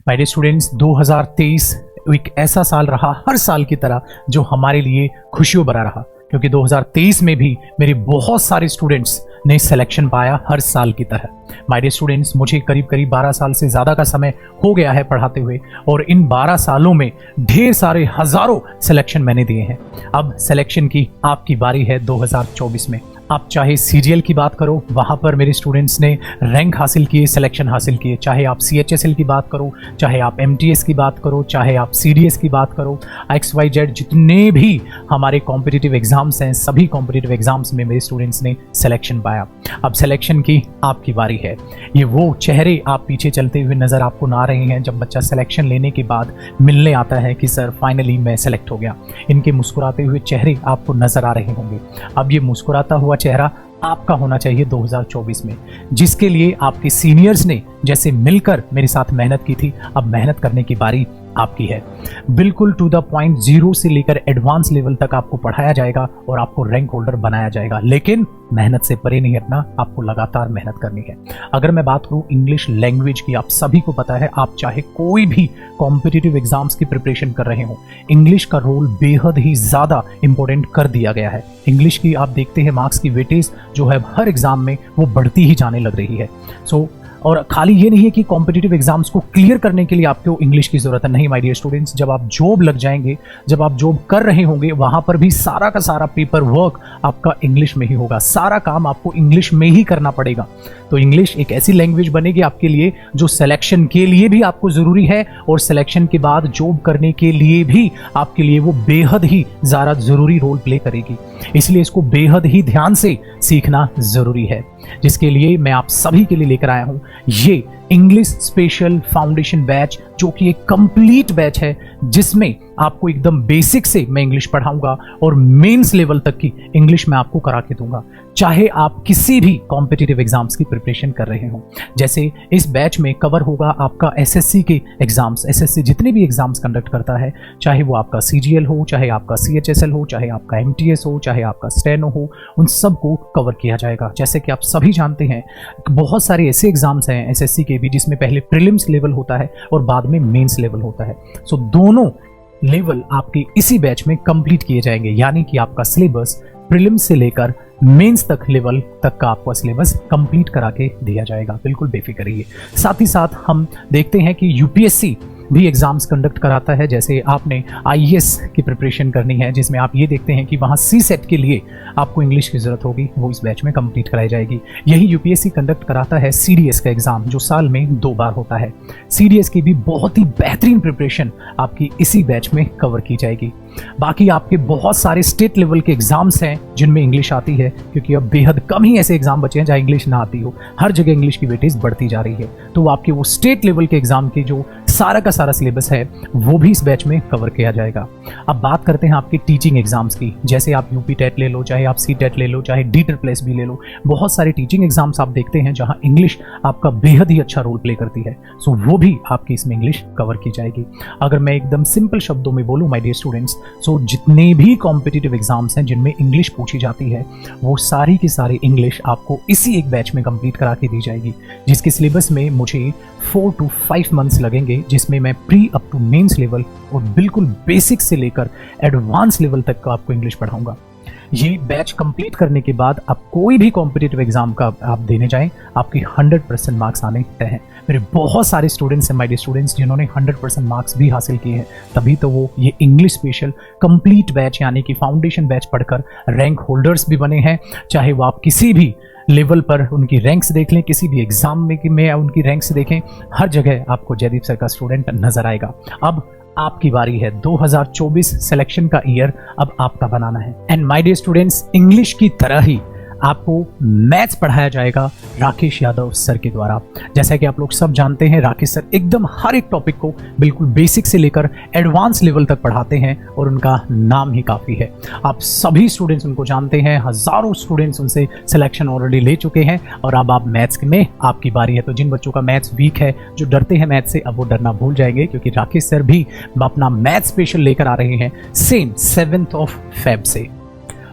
My dear students, 2023 एक ऐसा साल रहा हर साल की तरह जो हमारे लिए खुशियों भरा रहा, क्योंकि 2023 में भी मेरे बहुत सारे स्टूडेंट्स ने सिलेक्शन पाया हर साल की तरह। माय डियर स्टूडेंट्स, मुझे करीब 12 साल से ज़्यादा का समय हो गया है पढ़ाते हुए, और इन 12 सालों में ढेर सारे हज़ारों सिलेक्शन मैंने दिए हैं। अब सिलेक्शन की आपकी बारी है 2024 में। आप चाहे सीजीएल की बात करो, वहाँ पर मेरे स्टूडेंट्स ने रैंक हासिल किए, सिलेक्शन हासिल किए। चाहे आप सीएचएसएल की बात करो, चाहे आप एमटीएस की बात करो, चाहे आप सीडीएस की बात करो, XYZ जितने भी हमारे कॉम्पिटिटिव एग्जाम्स हैं, सभी कॉम्पिटिटिव एग्जाम्स में मेरे स्टूडेंट्स ने सिलेक्शन पाया। अब सिलेक्शन की आपकी बारी है। ये वो चेहरे आप पीछे चलते हुए नज़र आपको ना रहे हैं जब बच्चा सिलेक्शन लेने के बाद मिलने आता है कि सर फाइनली मैं सेलेक्ट हो गया। इनके मुस्कुराते हुए चेहरे आपको नज़र आ रहे होंगे। अब ये मुस्कुराता हुआ चेहरा आपका होना चाहिए 2024 में, जिसके लिए आपके सीनियर्स ने जैसे मिलकर मेरे साथ मेहनत की थी, अब मेहनत करने की बारी आपकी है। बिल्कुल टू द पॉइंट, 0 से लेकर एडवांस लेवल तक आपको पढ़ाया जाएगा और आपको रैंक होल्डर बनाया जाएगा, लेकिन मेहनत से परे नहीं हटना, आपको लगातार मेहनत करनी है। अगर मैं बात करूं इंग्लिश लैंग्वेज की, आप सभी को पता है, आप चाहे कोई भी कॉम्पिटिटिव एग्जाम्स की प्रिपरेशन कर रहे हो, इंग्लिश का रोल बेहद ही ज़्यादा इंपॉर्टेंट कर दिया गया है। इंग्लिश की आप देखते हैं मार्क्स की वेटेज जो है हर एग्जाम में वो बढ़ती ही जाने लग रही है। और खाली ये नहीं है कि कॉम्पिटिटिव एग्जाम्स को क्लियर करने के लिए आपको इंग्लिश की ज़रूरत है, नहीं माय डियर स्टूडेंट्स। जब आप जॉब लग जाएंगे, जब आप जॉब कर रहे होंगे, वहाँ पर भी सारा का सारा पेपर वर्क आपका इंग्लिश में ही होगा, सारा काम आपको इंग्लिश में ही करना पड़ेगा। तो इंग्लिश एक ऐसी लैंग्वेज बनेगी आपके लिए जो सिलेक्शन के लिए भी आपको ज़रूरी है, और सिलेक्शन के बाद जॉब करने के लिए भी आपके लिए वो बेहद ही ज़्यादा ज़रूरी रोल प्ले करेगी। इसलिए इसको बेहद ही ध्यान से सीखना ज़रूरी है, जिसके लिए मैं आप सभी के लिए लेकर आया हूँ ये इंग्लिश स्पेशल फाउंडेशन बैच, जो कि एक कंप्लीट बैच है जिसमें आपको एकदम बेसिक से मैं इंग्लिश पढ़ाऊंगा और मेंस लेवल तक की इंग्लिश मैं आपको करा के दूंगा, चाहे आप किसी भी कॉम्पिटिटिव एग्जाम्स की प्रिपरेशन कर रहे हो। जैसे इस बैच में कवर होगा आपका एसएससी के एग्जाम्स, एसएससी जितने भी एग्जाम्स कंडक्ट करता है, चाहे वो आपका सीजीएल हो, चाहे आपका सीएचएसएल हो, चाहे आपका एमटीएस हो, चाहे आपका स्टेनो हो, उन सब को कवर किया जाएगा। जैसे कि आप सभी जानते हैं, बहुत सारे ऐसे एग्जाम्स हैं एसएससी के भी जिसमें पहले प्रीलिम्स लेवल होता है और बाद में मेंस लेवल होता है। सो दोनों लेवल आपके इसी बैच में कंप्लीट किए जाएंगे, यानी कि आपका सिलेबस प्रीलिम्स से लेकर मेंस तक लेवल तक का आपका सिलेबस कंप्लीट करा के दिया जाएगा। बिल्कुल बेफिक्र रहिए। साथ ही साथ हम देखते हैं कि यूपीएससी भी एग्जाम्स कंडक्ट कराता है। जैसे आपने आईएएस की प्रिपरेशन करनी है, जिसमें आप ये देखते हैं कि वहाँ सीसेट के लिए आपको इंग्लिश की ज़रूरत होगी, वो इस बैच में कंप्लीट कराई जाएगी। यही यूपीएससी कंडक्ट कराता है सीडीएस का एग्ज़ाम, जो साल में 2 बार होता है। सीडीएस की भी बहुत ही बेहतरीन प्रिपरेशन आपकी इसी बैच में कवर की जाएगी। बाकी आपके बहुत सारे स्टेट लेवल के एग्जाम्स हैं जिनमें इंग्लिश आती है, क्योंकि अब बेहद कम ही ऐसे एग्जाम बचे हैं जहाँ इंग्लिश ना आती हो। हर जगह इंग्लिश की वेटेज बढ़ती जा रही है, तो आपके वो स्टेट लेवल के एग्जाम की जो सारा का सारा सिलेबस है वो भी इस बैच में कवर किया जाएगा। अब बात करते हैं आपके टीचिंग एग्जाम्स की। जैसे आप यूपी टेट ले लो, चाहे आप सी टेट ले लो, चाहे DSSS भी ले लो, बहुत सारे टीचिंग एग्जाम्स आप देखते हैं जहां इंग्लिश आपका बेहद ही अच्छा रोल प्ले करती है। सो वो भी आपकी इसमें इंग्लिश कवर की जाएगी। अगर मैं एकदम सिंपल शब्दों में बोलूँ माय डियर स्टूडेंट्स, सो जितने भी कॉम्पिटिटिव एग्जाम्स हैं जिनमें इंग्लिश पूछी जाती है, वो सारी की सारी इंग्लिश आपको इसी एक बैच में कंप्लीट करा के दी जाएगी, जिसके सिलेबस में मुझे 4 to 5 मंथ्स लगेंगे, जिसमें मैं pre up to mains level और बिल्कुल बेसिक से लेकर एडवांस लेवल तक का आपको इंग्लिश पढ़ाऊंगा। ये बैच कंप्लीट करने के बाद आप कोई भी कॉम्पिटिटिव एग्जाम का आप देने जाएं, आपके 100% मार्क्स आने तय हैं। मेरे बहुत सारे स्टूडेंट्स हैं माय डियर स्टूडेंट्स जिन्होंने 100% मार्क्स भी हासिल किए हैं, तभी तो वो ये इंग्लिश स्पेशल कंप्लीट बैच यानी कि फाउंडेशन बैच पढ़कर रैंक होल्डर्स भी बने हैं। चाहे वो आप किसी भी लेवल पर उनकी रैंक्स देख लें, किसी भी एग्जाम में उनकी रैंक्स देखें, हर जगह आपको जयदीप सर का स्टूडेंट नजर आएगा। अब आपकी बारी है। 2024 सिलेक्शन का ईयर अब आपका बनाना है। And my dear students, English की तरह ही आपको मैथ्स पढ़ाया जाएगा राकेश यादव सर के द्वारा। जैसा कि आप लोग सब जानते हैं, राकेश सर एकदम हर एक टॉपिक को बिल्कुल बेसिक से लेकर एडवांस लेवल तक पढ़ाते हैं और उनका नाम ही काफ़ी है। आप सभी स्टूडेंट्स उनको जानते हैं, हज़ारों स्टूडेंट्स उनसे सिलेक्शन ऑलरेडी ले चुके हैं, और अब आप मैथ्स में आपकी बारी है। तो जिन बच्चों का मैथ्स वीक है, जो डरते हैं मैथ्स से, अब वो डरना भूल जाएंगे, क्योंकि राकेश सर भी अपना मैथ्स स्पेशल लेकर आ रहे हैं सेम 7 फेब से।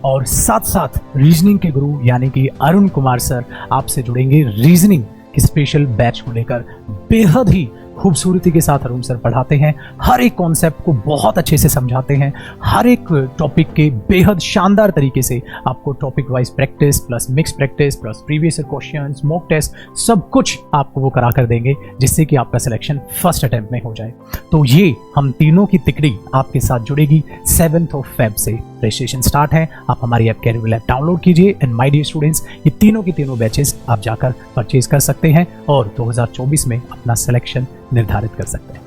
और साथ साथ रीजनिंग के गुरु यानी कि अरुण कुमार सर आपसे जुड़ेंगे रीजनिंग की स्पेशल बैच को लेकर। बेहद ही खूबसूरती के साथ अरुण सर पढ़ाते हैं, हर एक कॉन्सेप्ट को बहुत अच्छे से समझाते हैं, हर एक टॉपिक के बेहद शानदार तरीके से आपको topic wise practice plus mix practice plus previous questions, mock test, सब कुछ आपको वो करा कर देंगे जिससे कि आपका सिलेक्शन फर्स्ट अटेम्प्ट में हो जाए। तो ये हम तीनों की तिकड़ी आपके साथ जुड़ेगी 7 फेब से। रजिस्ट्रेशन स्टार्ट है, आप हमारी ऐप कैरियर ऐप डाउनलोड कीजिए एंड माय डियर स्टूडेंट्स, ये तीनों की तीनों बैचेस आप जाकर परचेज कर सकते हैं और 2024 में अपना सिलेक्शन निर्धारित कर सकते हैं।